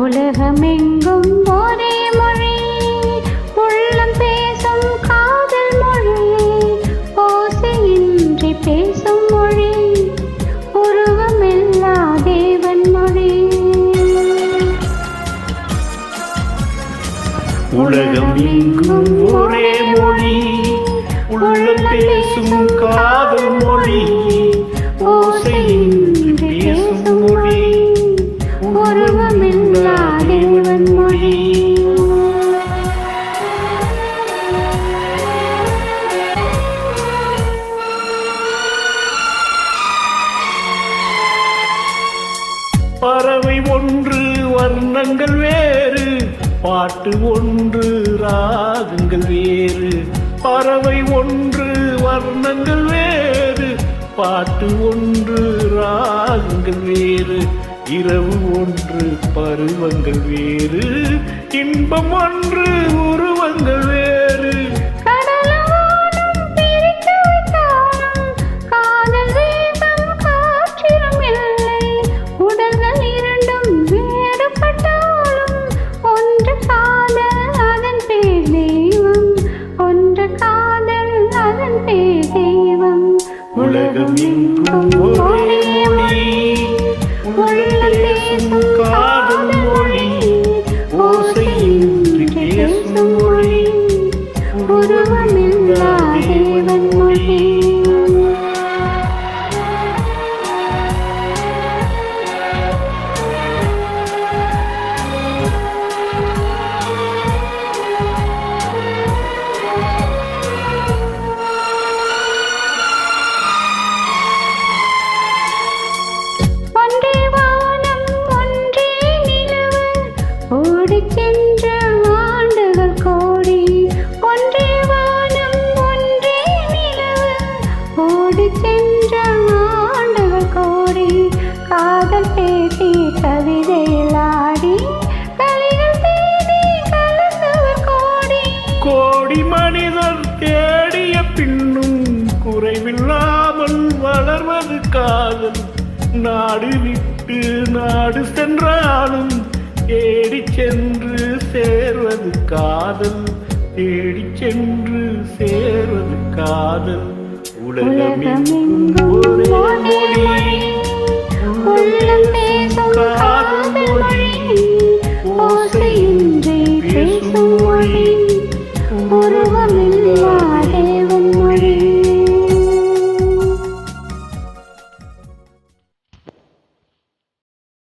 உலகமெங்கும் ஒரே மொழி, உள்ளம் பேசும் காதல் மொழி, ஓசையின்றி பேசும் மொழி, உருவமில்லா தேவன் மொழி. உலகமெங்கும் ஒரே மொழி, உள்ளம் பேசும் காதல் மொழி, ஓசையின்றி பேசும் மொழி, உருவமில்லா தேவன் மொழி. பறவை ஒன்று வர்ணங்கள் வேறு, பாட்டு ஒன்று ராகங்கள் வேறு. பறவை ஒன்று வர்ணங்கள் வேறு, பாட்டு ஒன்று ராகங்கள் வேறு. இரவு ஒன்று பருவங்கள் வேறு, இன்பம் ஒன்று உருவங்கள் வேறு. உலகம் எங்கும் ஒரே மொழி, உள்ளம் பேசும் காதல் மொழி, ஓசையின்றி பேசும் மொழி, உருவமில்லா தேவன் மொழி. ஓடிச்சென்ற ஆண்டுகள் கோடி, ஒன்றே வானம் ஒன்றே நிலவு. ஓடிச்சென்ற ஆண்டுகள் கோடி, காதல் பேசி கவிதையில் ஆடி, கலிகள் தேடி கலந்தவர் கோடி. கோடி மனிதர் தேடிய பின்னும் குறைவில்லாமல் வளர்வது காதல். நாடு விட்டு நாடு சென்றாலும் தேடி சென்று சேர்வது காதல், தேடி சென்று சேர்வது காதல். உலகமெங்கும் ஒரே மொழி.